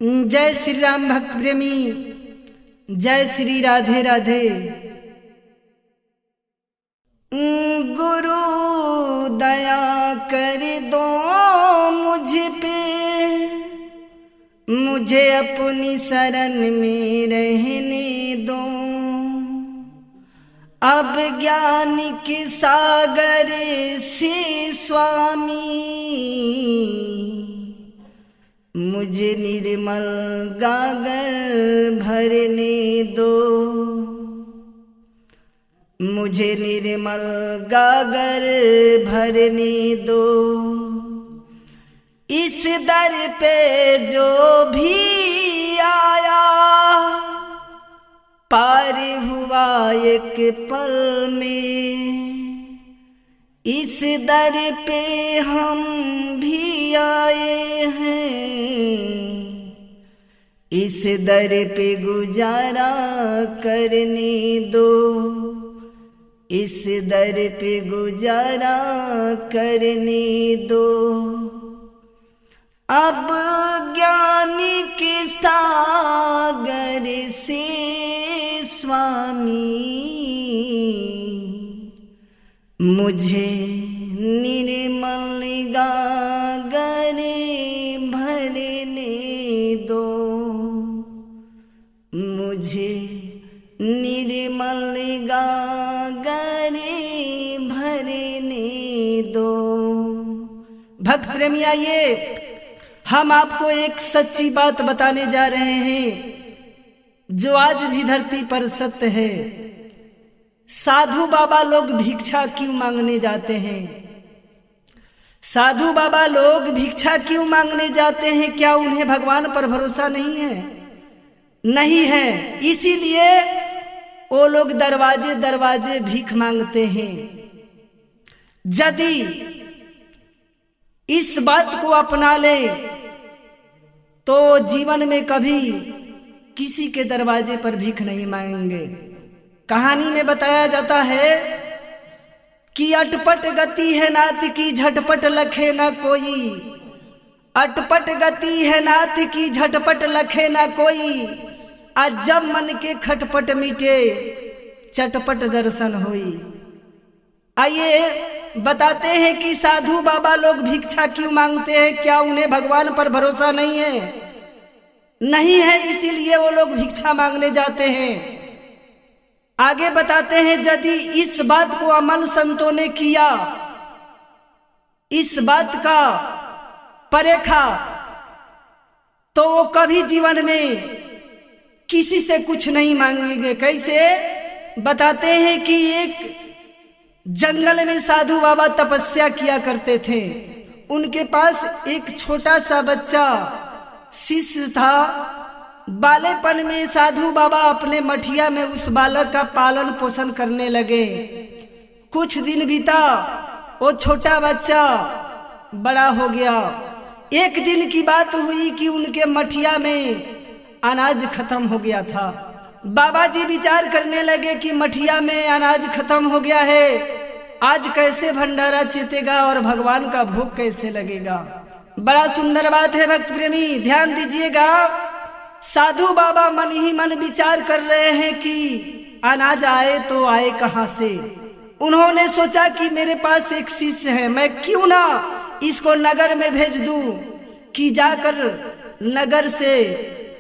जय श्री राम भक्त प्रेमी, जय श्री राधे राधे। गुरु दया कर दो मुझ पे, मुझे अपनी शरण में रहने दो। अब ज्ञान के सागर से स्वामी मुझे निर्मल गागर भरने दो। मुझे निर्मल गागर भरने दो। इस दर पे जो भी आया पार हुआ एक पल में। इस दर पे हम भी आए हैं, इस दर पे गुजारा करने दो। इस दर पे गुजारा करने दो। अब ज्ञान के सागर से स्वामी मुझे निर्मल गागर भरने दो। मुझे निर्मल गागर भरने दो। भक्त प्रेमी, आइए हम आपको एक सच्ची बात बताने जा रहे हैं जो आज भी धरती पर सत्य है। साधु बाबा लोग भिक्षा क्यों मांगने जाते हैं? साधु बाबा लोग भिक्षा क्यों मांगने जाते हैं? क्या उन्हें भगवान पर भरोसा नहीं है? नहीं है। इसीलिए वो लोग दरवाजे दरवाजे भीख मांगते हैं। यदि इस बात को अपना ले तो जीवन में कभी किसी के दरवाजे पर भीख नहीं मांगेंगे। कहानी में बताया जाता है कि अटपट गति है नाथ की, झटपट लखे ना कोई। अटपट गति है नाथ की, झटपट लखे ना कोई। आज जब मन के खटपट मिटे, चटपट दर्शन होई। आइए बताते हैं कि साधु बाबा लोग भिक्षा क्यों मांगते हैं। क्या उन्हें भगवान पर भरोसा नहीं है? नहीं है, इसीलिए वो लोग भिक्षा मांगने जाते हैं। आगे बताते हैं, यदि इस बात को अमल संतों ने किया, इस बात का परेखा, तो वो कभी जीवन में किसी से कुछ नहीं मांगेंगे। कैसे? बताते हैं कि एक जंगल में साधु बाबा तपस्या किया करते थे। उनके पास एक छोटा सा बच्चा शिष्य था। बालेपन में साधु बाबा अपने मठिया में उस बालक का पालन पोषण करने लगे। कुछ दिन बीता, वो छोटा बच्चा बड़ा हो गया। एक दिन की बात हुई कि उनके मठिया में अनाज खत्म हो गया था। बाबा जी विचार करने लगे कि मठिया में अनाज खत्म हो गया है, आज कैसे भंडारा चेतेगा और भगवान का भोग कैसे लगेगा। बड़ा सुंदर बात है भक्त प्रेमी, ध्यान दीजिएगा। साधु बाबा मन ही मन विचार कर रहे हैं कि अनाज आए तो आए कहां से। उन्होंने सोचा कि मेरे पास एक शिष्य है, मैं क्यों ना इसको नगर में भेज दूं कि जाकर नगर से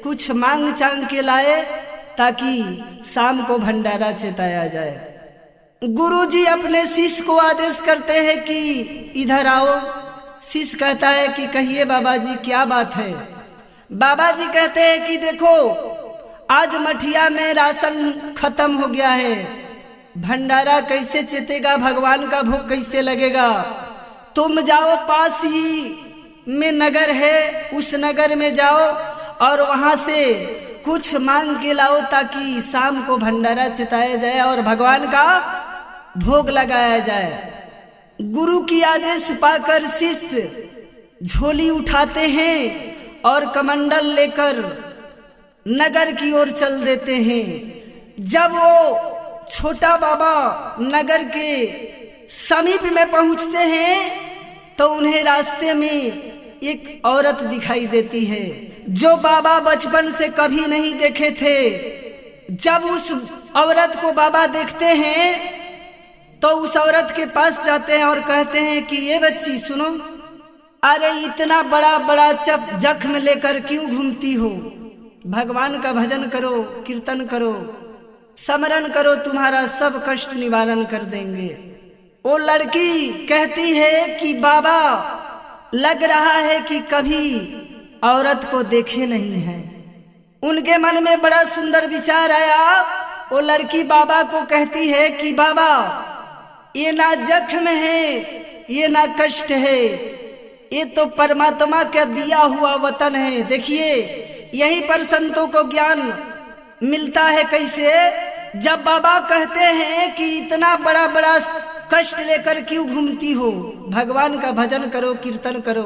कुछ मांग चांग के लाए ताकि शाम को भंडारा चेताया जाए। गुरुजी अपने शिष्य को आदेश करते हैं कि इधर आओ। शिष्य कहता है कि कहिए बाबा जी, क्या बात है? बाबा जी कहते हैं कि देखो, आज मठिया में राशन खत्म हो गया है, भंडारा कैसे चेतेगा, भगवान का भोग कैसे लगेगा। तुम जाओ, पास ही में नगर है, उस नगर में जाओ और वहां से कुछ मांग के लाओ ताकि शाम को भंडारा चिताया जाए और भगवान का भोग लगाया जाए। गुरु की आदेश पाकर शिष्य झोली उठाते हैं और कमंडल लेकर नगर की ओर चल देते हैं। जब वो छोटा बाबा नगर के समीप में पहुंचते हैं तो उन्हें रास्ते में एक औरत दिखाई देती है। जो बाबा बचपन से कभी नहीं देखे थे। जब उस औरत को बाबा देखते हैं तो उस औरत के पास जाते हैं और कहते हैं कि ये बच्ची सुनो, अरे इतना बड़ा बड़ा जख्म लेकर क्यों घूमती हो? भगवान का भजन करो, कीर्तन करो, स्मरण करो, तुम्हारा सब कष्ट निवारण कर देंगे। वो लड़की कहती है कि बाबा लग रहा है कि कभी औरत को देखे नहीं है। उनके मन में बड़ा सुंदर विचार आया। वो लड़की बाबा को कहती है कि बाबा ये ना जख्म है, ये ना कष्ट है, ये तो परमात्मा का दिया हुआ वतन है। देखिए यहीं पर संतों को ज्ञान मिलता है। कैसे? जब बाबा कहते हैं कि इतना बड़ा बड़ा कष्ट लेकर क्यों घूमती हो, भगवान का भजन करो, कीर्तन करो।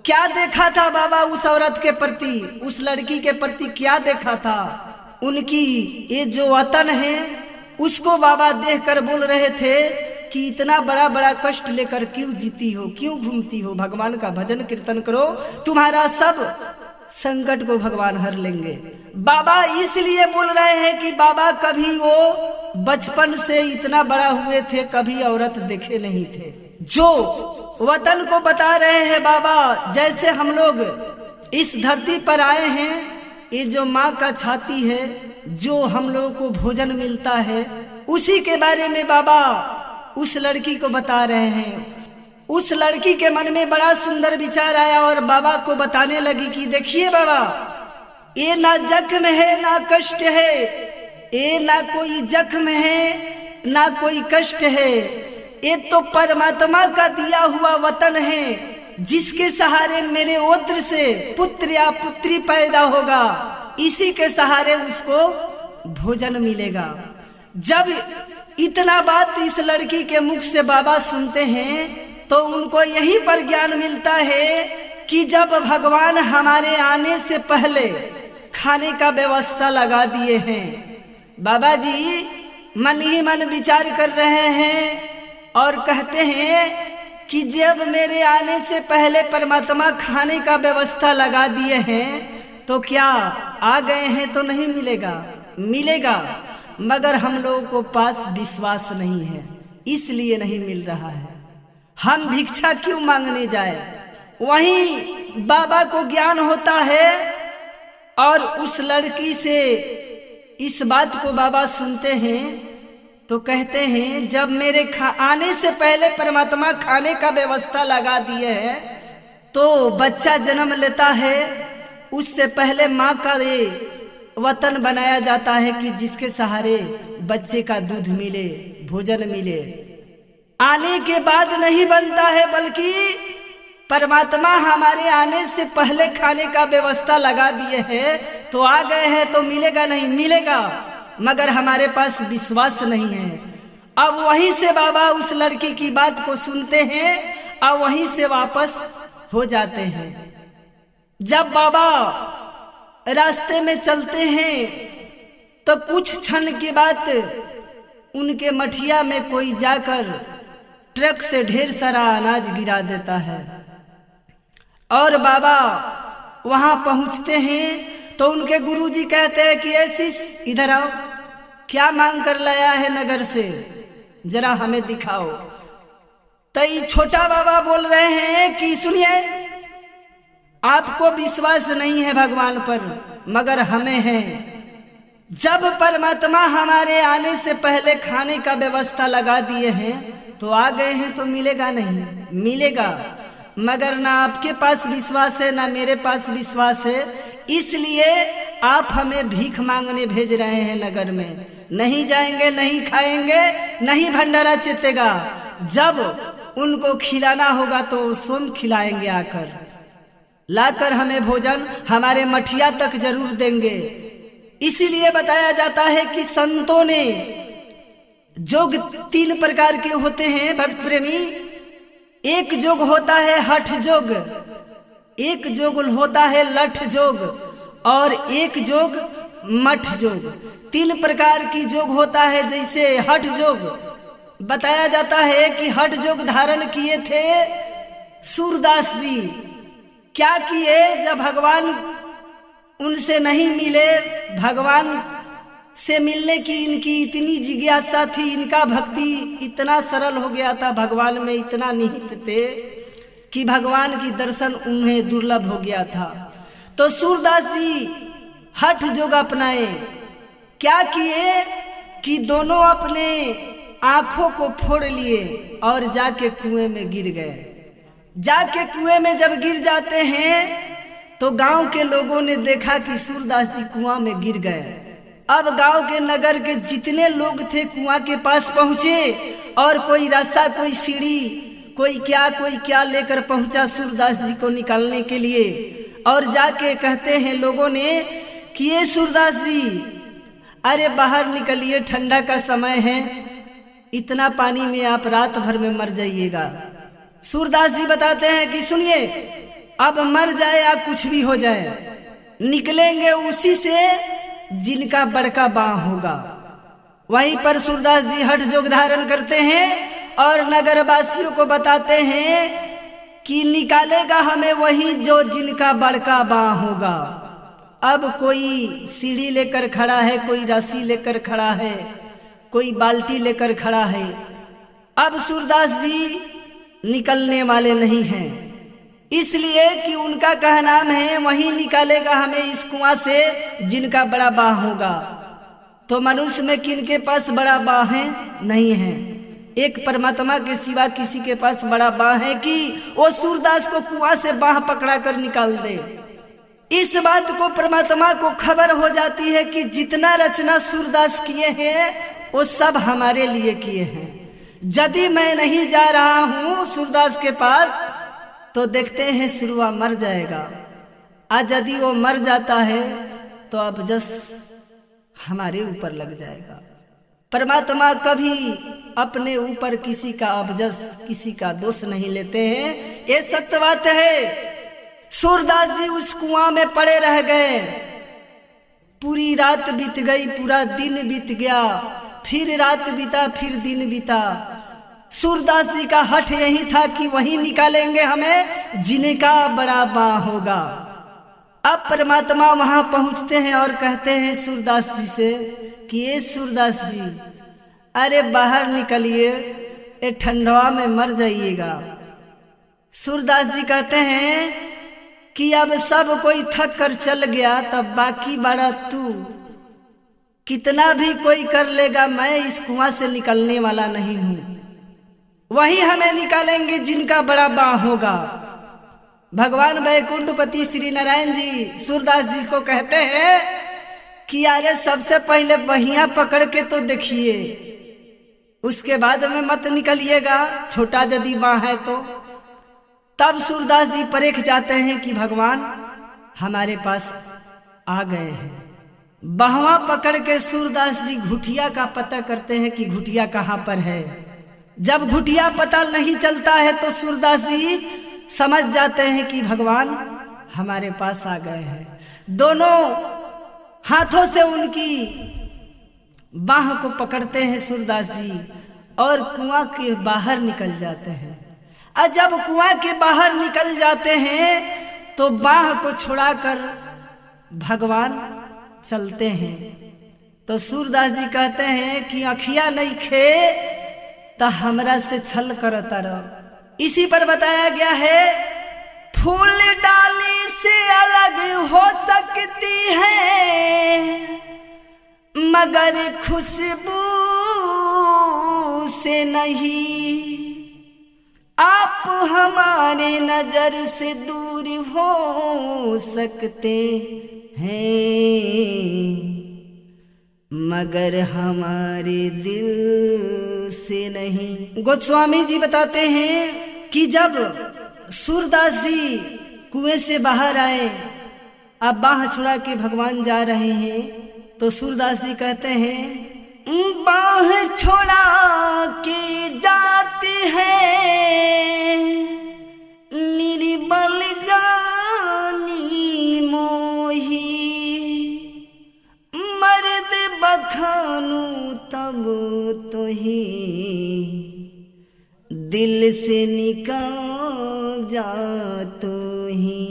क्या देखा था बाबा उस औरत के प्रति, उस लड़की के प्रति क्या देखा था? उनकी ये जो वतन है उसको बाबा देखकर बोल रहे थे कि इतना बड़ा बड़ा कष्ट लेकर क्यों जीती हो, क्यों घूमती हो? भगवान का भजन कीर्तन करो, तुम्हारा सब संकट को भगवान हर लेंगे। बाबा इसलिए बोल रहे हैं कि बाबा कभी वो बचपन से इतना बड़ा हुए थे, कभी औरत देखे नहीं थे। जो वतन को बता रहे हैं बाबा, जैसे हम लोग इस धरती पर आए हैं, ये जो माँ का छाती है, जो हम लोगों को भोजन मिलता है, उसी के बारे में बाबा उस लड़की को बता रहे हैं। उस लड़की के मन में बड़ा सुंदर विचार आया और बाबा को बताने लगी कि देखिए बाबा, ये ना जख्म है ना कष्ट है, ये ना कोई जख्म है ना कोई कष्ट है, ये तो परमात्मा का दिया हुआ वतन है, जिसके सहारे मेरे ओद्र से पुत्र या पुत्री पैदा होगा, इसी के सहारे उसको भोजन मिलेगा। जब इतना बात इस लड़की के मुख से बाबा सुनते हैं तो उनको यहीं पर ज्ञान मिलता है कि जब भगवान हमारे आने से पहले खाने का व्यवस्था लगा दिए हैं। बाबा जी मन ही मन विचार कर रहे हैं और कहते हैं कि जब मेरे आने से पहले परमात्मा खाने का व्यवस्था लगा दिए हैं तो क्या आ गए हैं तो नहीं मिलेगा? मिलेगा, मगर हम लोगों को पास विश्वास नहीं है, इसलिए नहीं मिल रहा है। हम भिक्षा क्यों मांगने जाए? वहीं बाबा को ज्ञान होता है और उस लड़की से इस बात को बाबा सुनते हैं तो कहते हैं जब मेरे आने से पहले परमात्मा खाने का व्यवस्था लगा दिए है तो बच्चा जन्म लेता है, उससे पहले माँ का ये वतन बनाया जाता है कि जिसके सहारे बच्चे का दूध मिले, भोजन मिले। आने के बाद नहीं बनता है, बल्कि परमात्मा हमारे आने से पहले खाने का व्यवस्था लगा दिए हैं तो आ गए हैं तो मिलेगा नहीं? मिलेगा, मगर हमारे पास विश्वास नहीं है। अब वहीं से बाबा उस लड़की की बात को सुनते हैं और वहीं से वापस हो जाते हैं। जब बाबा रास्ते में चलते हैं तो कुछ क्षण के बाद उनके मठिया में कोई जाकर ट्रक से ढेर सारा अनाज गिरा देता है और बाबा वहां पहुंचते हैं तो उनके गुरुजी कहते हैं कि ऐसी इधर आओ, क्या मांग कर लाया है नगर से, जरा हमें दिखाओ। तो ये छोटा बाबा बोल रहे हैं कि सुनिए, आपको विश्वास नहीं है भगवान पर, मगर हमें है। जब परमात्मा हमारे आने से पहले खाने का व्यवस्था लगा दिए हैं तो आ गए हैं तो मिलेगा नहीं? मिलेगा, मगर ना आपके पास विश्वास है ना मेरे पास विश्वास है, इसलिए आप हमें भीख मांगने भेज रहे हैं नगर में। नहीं जाएंगे, नहीं खाएंगे, नहीं भंडारा चेतेगा। जब उनको खिलाना होगा तो स्वयं खिलाएंगे, आकर लाकर हमें भोजन हमारे मठिया तक जरूर देंगे। इसीलिए बताया जाता है कि संतों ने जोग 3 प्रकार के होते हैं भक्त प्रेमी। एक जोग होता है हठ जोग, एक जोग होता है लठ जोग और एक जोग मठ जोग। 3 प्रकार की जोग होता है। जैसे हठ जोग बताया जाता है कि हठ जोग धारण किए थे सूरदास जी। क्या किए? जब भगवान उनसे नहीं मिले, भगवान से मिलने की इनकी इतनी जिज्ञासा थी, इनका भक्ति इतना सरल हो गया था, भगवान में इतना निहित थे कि भगवान की दर्शन उन्हें दुर्लभ हो गया था। तो सूरदास जी हठ जोग अपनाए, क्या किए कि दोनों अपने आंखों को फोड़ लिए और जाके कुएं में गिर गए। जाके कुएं में जब गिर जाते हैं तो गांव के लोगों ने देखा कि सूरदास जी कुआं में गिर गए। अब गांव के नगर के जितने लोग थे कुआं के पास पहुंचे और कोई रास्ता, कोई सीढ़ी, कोई क्या लेकर पहुंचा सूरदास जी को निकालने के लिए। और जाके कहते हैं लोगों ने कि ये सूरदास जी, अरे बाहर निकलिए, ठंडा का समय है, इतना पानी में आप रात भर में मर जाइएगा। सूरदास जी बताते हैं कि सुनिए, अब मर जाए या कुछ भी हो जाए, निकलेंगे उसी से जिनका बड़का बाँ होगा। वहीं पर सूरदास जी हठ जोग धारण करते हैं और नगर वासियों को बताते हैं कि निकालेगा हमें वही जो जिनका बड़का बाँ होगा। अब कोई सीढ़ी लेकर खड़ा है, कोई रस्सी लेकर खड़ा है, कोई बाल्टी लेकर खड़ा है। अब सूरदास जी निकलने वाले नहीं हैं, इसलिए कि उनका कहना है वही निकालेगा हमें इस कुआं से जिनका बड़ा बाह होगा। तो मनुष्य में किनके पास बड़ा बाह है? नहीं है। एक परमात्मा के सिवा किसी के पास बड़ा बाह है कि वो सूरदास को कुआं से बाह पकड़ा कर निकाल दे। इस बात को परमात्मा को खबर हो जाती है कि जितना रचना सूरदास किए हैं वो सब हमारे लिए किए हैं। यदि मैं नहीं जा रहा हूं सूरदास के पास तो देखते हैं सुरवा मर जाएगा, आज यदि वो मर जाता है तो अपजस हमारे ऊपर लग जाएगा। परमात्मा कभी अपने ऊपर किसी का अपजस, किसी का दोष नहीं लेते हैं, ये सत्य बात है। सूरदास जी उस कुआं में पड़े रह गए, पूरी रात बीत गई, पूरा दिन बीत गया, फिर रात बीता, फिर दिन बीता। सूरदास जी का हठ यही था कि वही निकालेंगे हमें जिनका बड़ा बाँ होगा। अब परमात्मा वहां पहुंचते हैं और कहते हैं सूरदास जी से कि ये सूरदास जी, अरे बाहर निकलिए, ये ठंडवा में मर जाइएगा। सूरदास जी कहते हैं कि अब सब कोई थक कर चल गया, तब बाकी बड़ा तू, कितना भी कोई कर लेगा, मैं इस कुआं से निकलने वाला नहीं हूं। वही हमें निकालेंगे जिनका बड़ा बाँ होगा। भगवान वैकुंठपति श्री नारायण जी सूरदास जी को कहते हैं कि अरे सबसे पहले बहिया पकड़ के तो देखिए, उसके बाद में मत निकलिएगा, छोटा यदि बाँ है तो। तब सूरदास जी परेख जाते हैं कि भगवान हमारे पास आ गए हैं। बहवा पकड़ के सूरदास जी घुटिया का पता करते हैं कि घुटिया कहाँ पर है। जब घुटिया पता नहीं चलता है तो सूरदास जी समझ जाते हैं कि भगवान हमारे पास आ गए हैं। दोनों हाथों से उनकी बाह को पकड़ते हैं सूरदास जी और कुआं के बाहर निकल जाते हैं। और जब कुआं के बाहर निकल जाते हैं तो बाह को छुड़ाकर भगवान चलते हैं। तो सूरदास जी कहते हैं कि अखिया नहीं खे तो हमरा से छल करता रहो। इसी पर बताया गया है, फूल डाली से अलग हो सकती है मगर खुशबू से नहीं, आप हमारे नजर से दूर हो सकते हैं मगर हमारे दिल से नहीं। गोस्वामी जी बताते हैं कि जब सूरदास जी कुएं से बाहर आए, अब बाह छुड़ा के भगवान जा रहे हैं, तो सूरदास जी कहते हैं बाह छोड़ा के जाते हैं निर्बल जानी मोही, मर्द बखानू तब तो ही दिल से निकल जा तो ही।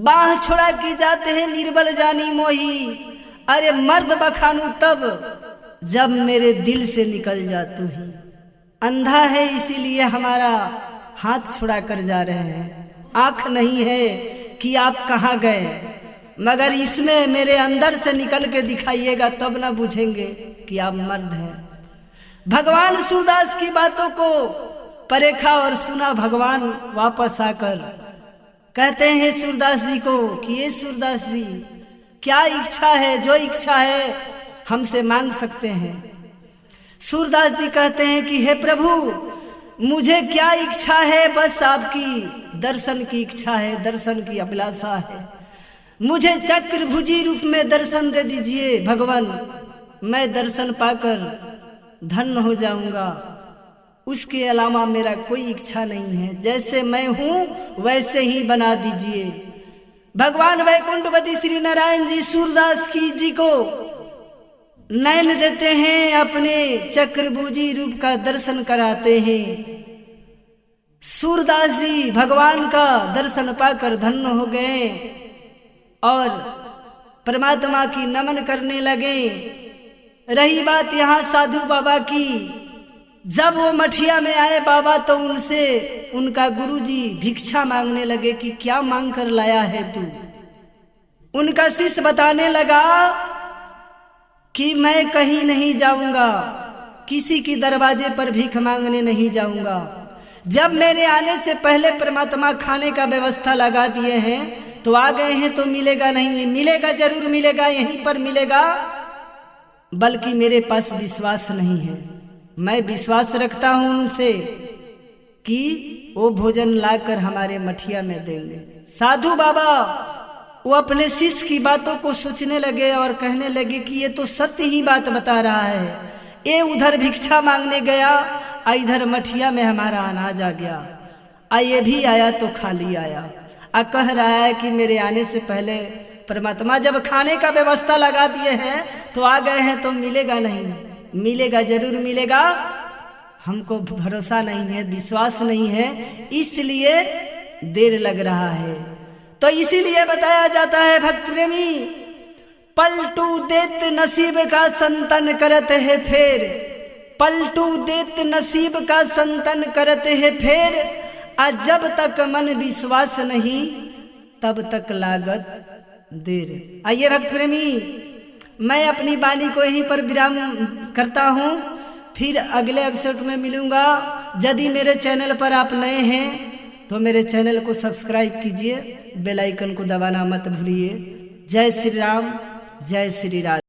बाह छोड़ा की जाते हैं निर्बल जानी मोही। अरे मर्द बखानू तब जब मेरे दिल से निकल जा तू ही। अंधा है इसीलिए हमारा हाथ छुड़ा कर जा रहे हैं, आंख नहीं है कि आप कहाँ गए, मगर इसमें मेरे अंदर से निकल के दिखाइएगा तब ना पूछेंगे कि आप मर्द हैं। भगवान सूरदास की बातों को परेखा और सुना भगवान वापस आकर कहते हैं सूरदास जी को कि ये सूरदास जी क्या इच्छा है, जो इच्छा है हमसे मांग सकते हैं। सूरदास जी कहते हैं कि हे प्रभु मुझे क्या इच्छा है, बस आपकी दर्शन की इच्छा है, दर्शन की अभिलाषा है। मुझे चक्रभुजी रूप में दर्शन दे दीजिए भगवान, मैं दर्शन पाकर धन्य हो जाऊंगा, उसके अलावा मेरा कोई इच्छा नहीं है। जैसे मैं हूं वैसे ही बना दीजिए। भगवान वैकुंठपति श्री नारायण जी सूरदास की जी को नयन देते हैं, अपने चक्रभुजी रूप का दर्शन कराते हैं। सूरदास जी भगवान का दर्शन पाकर धन्य हो गए और परमात्मा की नमन करने लगे। रही बात यहाँ साधु बाबा की, जब वो मठिया में आए बाबा तो उनसे उनका गुरुजी भिक्षा मांगने लगे कि क्या मांग कर लाया है तू। उनका शिष्य बताने लगा कि मैं कहीं नहीं जाऊंगा, किसी की दरवाजे पर भीख मांगने नहीं जाऊंगा। जब मेरे आने से पहले परमात्मा खाने का व्यवस्था लगा दिए हैं तो आ गए हैं तो मिलेगा नहीं, मिलेगा जरूर मिलेगा, यहीं पर मिलेगा, बल्कि मेरे पास विश्वास नहीं है। मैं विश्वास रखता हूं उनसे कि वो भोजन लाकर हमारे मठिया में देंगे। साधु बाबा वो अपने शिष्य की बातों को सोचने लगे और कहने लगे कि ये तो सत्य ही बात बता रहा है। ये उधर भिक्षा मांगने गया, इधर मठिया में हमारा अनाज आ गया, ये भी आया तो खाली आया, कह रहा है कि मेरे आने से पहले परमात्मा जब खाने का व्यवस्था लगा दिए हैं तो आ गए हैं तो मिलेगा नहीं, मिलेगा जरूर मिलेगा, हमको भरोसा नहीं है, विश्वास नहीं है, इसलिए देर लग रहा है। तो इसीलिए बताया जाता है भक्त प्रेमी, पलटू देत नसीब का संतन करते है फेर, पलटू देत नसीब का संतन करते है फेर, जब तक मन विश्वास नहीं तब तक लागत देर। आइए भक्त प्रेमी, मैं अपनी वाणी को यहीं पर विराम करता हूँ, फिर अगले एपिसोड में मिलूंगा। यदि मेरे चैनल पर आप नए हैं तो मेरे चैनल को सब्सक्राइब कीजिए, बेल आइकन को दबाना मत भूलिए। जय श्री राम, जय श्री राधे।